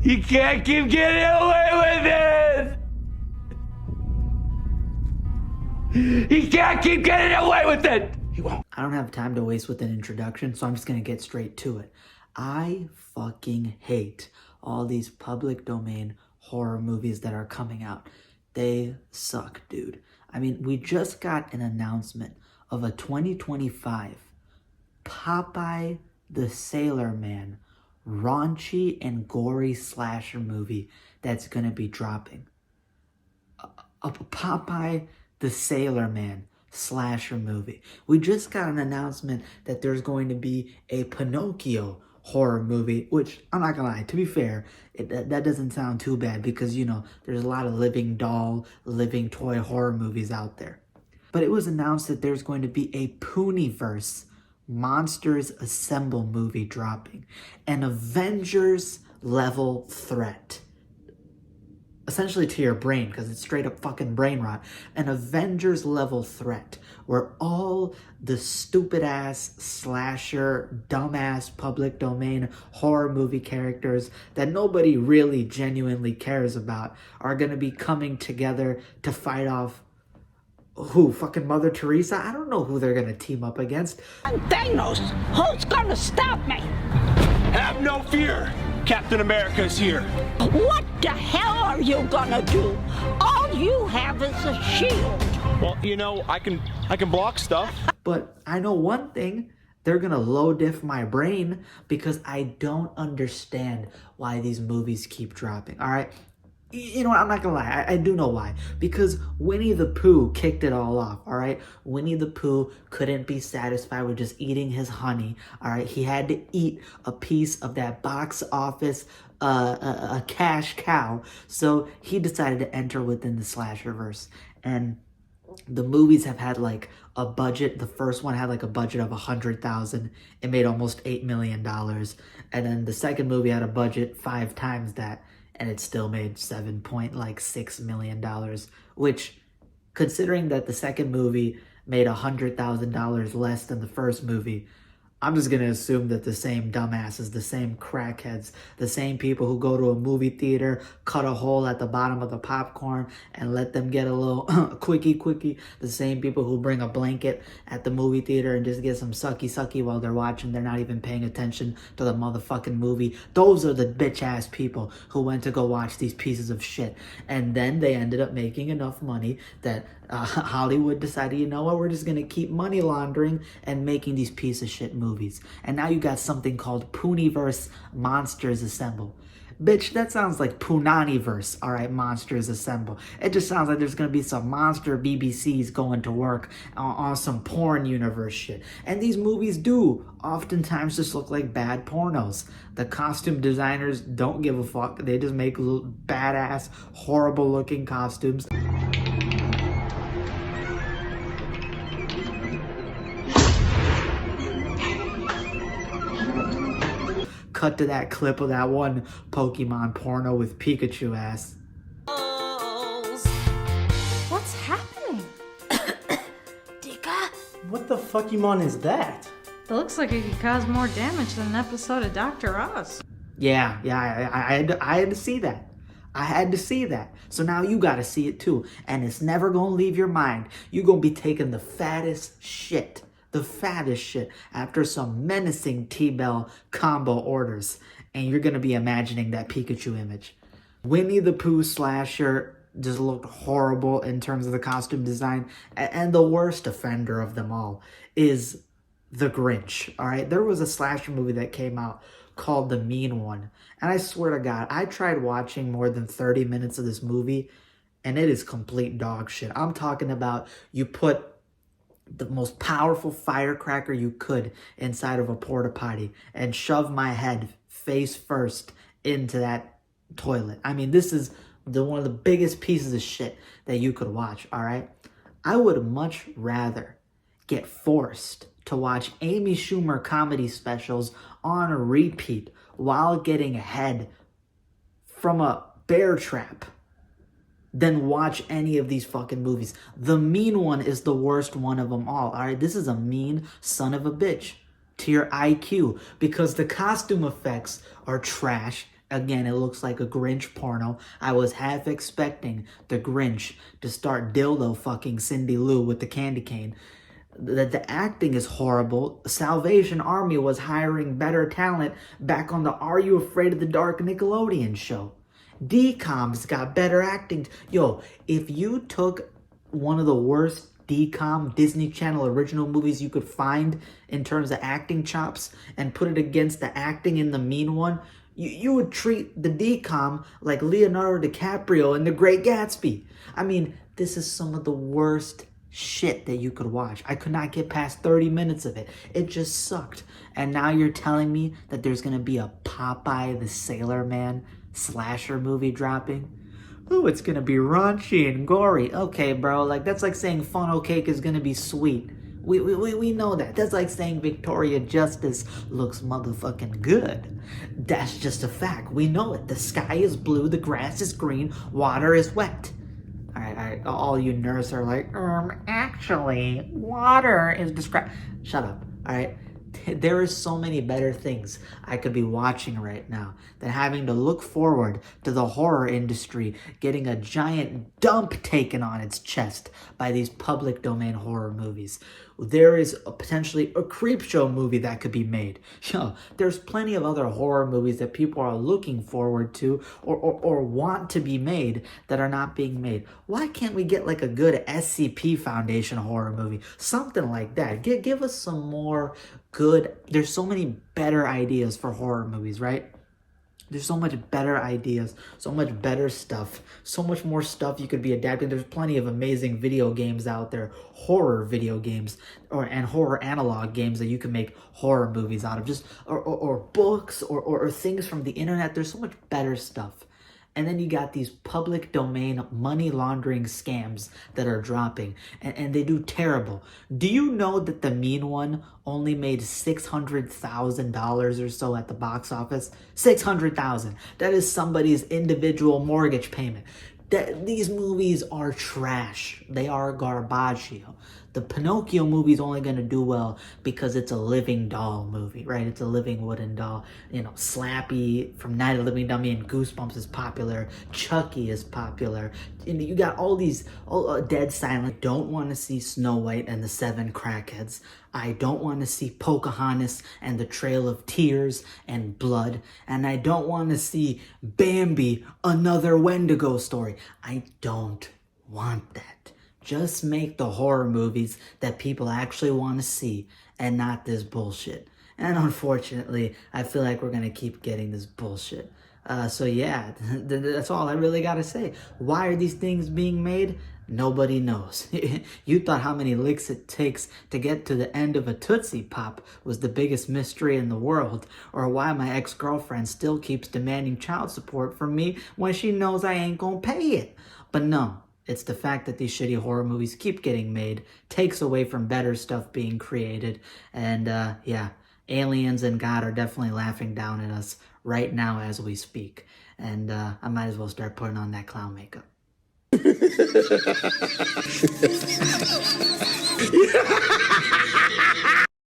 You can't keep getting away with it! You can't keep getting away with it! He won't. I don't have time to waste with an introduction, so I'm just gonna get straight to it. I fucking hate all these public domain horror movies that are coming out. They suck, dude. I mean, we just got an announcement of a 2025 Popeye the Sailor Man raunchy and gory slasher movie that's gonna be dropping. A Popeye the Sailor Man slasher movie. We just got an announcement that there's going to be a Pinocchio horror movie, which I'm not gonna lie, to be fair, that doesn't sound too bad because, you know, there's a lot of living doll, living toy horror movies out there. But it was announced that there's going to be a Pooniverse Monsters Assemble movie dropping. An Avengers level threat. Essentially to your brain, because it's straight up fucking brain rot. An Avengers level threat where all the stupid ass slasher, dumbass public domain horror movie characters that nobody really genuinely cares about are gonna be coming together to fight off who? Fucking Mother Teresa? I don't know who they're gonna team up against. Thanos, who's gonna stop me? Have no fear! Captain America's here! What the hell are you gonna do? All you have is a shield. Well, you know, I can block stuff. But I know one thing, they're gonna low diff my brain because I don't understand why these movies keep dropping, all right? You know what, I'm not gonna lie, I do know why. Because Winnie the Pooh kicked it all off, all right? Winnie the Pooh couldn't be satisfied with just eating his honey, all right? He had to eat a piece of that box office, a cash cow. So he decided to enter within the slasherverse. And the movies have had like a budget. The first one had like a budget of $100,000. It made almost $8 million. And then the second movie had a budget 5 times that, and it still made $7.6 million, which, considering that the second movie made $100,000 less than the first movie, I'm just gonna assume that the same dumbasses, the same crackheads, the same people who go to a movie theater, cut a hole at the bottom of the popcorn and let them get a little quickie, the same people who bring a blanket at the movie theater and just get some sucky while they're watching, they're not even paying attention to the motherfucking movie. Those are the bitch ass people who went to go watch these pieces of shit. And then they ended up making enough money that Hollywood decided, you know what, we're just gonna keep money laundering and making these piece of shit movies. And now you got something called Pooniverse Monsters Assemble. Bitch, that sounds like Poonaniverse, alright, Monsters Assemble. It just sounds like there's gonna be some monster BBCs going to work on some porn universe shit. And these movies do oftentimes just look like bad pornos. The costume designers don't give a fuck. They just make little badass, horrible looking costumes. Cut to that clip of that one Pokemon porno with Pikachu ass. What's happening? Dika? What the fuckymon is that? That looks like it could cause more damage than an episode of Dr. Oz. Yeah, I had to see that. I had to see that. So now you gotta see it too. And it's never gonna leave your mind. You're gonna be taking the fattest shit after some menacing T-Bell combo orders. And you're gonna be imagining that Pikachu image. Winnie the Pooh slasher just looked horrible in terms of the costume design. And the worst offender of them all is The Grinch, all right? There was a slasher movie that came out called The Mean One. And I swear to God, I tried watching more than 30 minutes of this movie, and it is complete dog shit. I'm talking about you put the most powerful firecracker you could inside of a porta potty and shove my head face first into that toilet. I mean, this is one of the biggest pieces of shit that you could watch, all right? I would much rather get forced to watch Amy Schumer comedy specials on a repeat while getting head from a bear trap than watch any of these fucking movies. The Mean One is the worst one of them all, right? This is a mean son of a bitch to your IQ because the costume effects are trash. Again, it looks like a Grinch porno. I was half expecting the Grinch to start dildo fucking Cindy Lou with the candy cane. The acting is horrible. Salvation Army was hiring better talent back on the Are You Afraid of the Dark Nickelodeon show. DCOM's got better acting. Yo, if you took one of the worst DCOM Disney Channel original movies you could find in terms of acting chops and put it against the acting in the mean one, you would treat the DCOM like Leonardo DiCaprio in The Great Gatsby. I mean, this is some of the worst shit that you could watch. I could not get past 30 minutes of it. It just sucked. And now you're telling me that there's gonna be a Popeye the Sailor Man slasher movie dropping? Ooh, it's gonna be raunchy and gory. Okay, bro, like that's like saying funnel cake is gonna be sweet. We know that. That's like saying Victoria Justice looks motherfucking good. That's just a fact. We know it. The sky is blue, the grass is green, water is wet. All right, all you nerds are like, actually, water is described. Shut up, all right? There is so many better things I could be watching right now than having to look forward to the horror industry getting a giant dump taken on its chest by these public domain horror movies. There is potentially a Creepshow movie that could be made. There's plenty of other horror movies that people are looking forward to or want to be made that are not being made. Why can't we get like a good SCP Foundation horror movie? Something like that. Give us some more good. There's so many better ideas for horror movies, right? There's so much better ideas, so much better stuff, so much more stuff you could be adapting. There's plenty of amazing video games out there, horror video games, and horror analog games that you can make horror movies out of, just or books or things from the internet. There's so much better stuff. And then you got these public domain money laundering scams that are dropping, and they do terrible. Do you know that The Mean One only made $600,000 or so at the box office? $600,000. That is somebody's individual mortgage payment. These movies are trash. They are garbaggio. The Pinocchio movie is only going to do well because it's a living doll movie, right? It's a living wooden doll. You know, Slappy from Night of the Living Dummy and Goosebumps is popular. Chucky is popular. And you got all these Dead Silent. Don't want to see Snow White and the Seven Crackheads. I don't want to see Pocahontas and the Trail of Tears and Blood. And I don't want to see Bambi, another Wendigo story. I don't want that. Just make the horror movies that people actually want to see and not this bullshit. And unfortunately, I feel like we're going to keep getting this bullshit. So yeah, that's all I really got to say. Why are these things being made? Nobody knows. You thought how many licks it takes to get to the end of a Tootsie Pop was the biggest mystery in the world, or why my ex-girlfriend still keeps demanding child support from me when she knows I ain't gonna pay it. But no. It's the fact that these shitty horror movies keep getting made, takes away from better stuff being created. And yeah, aliens and God are definitely laughing down at us right now as we speak. And I might as well start putting on that clown makeup.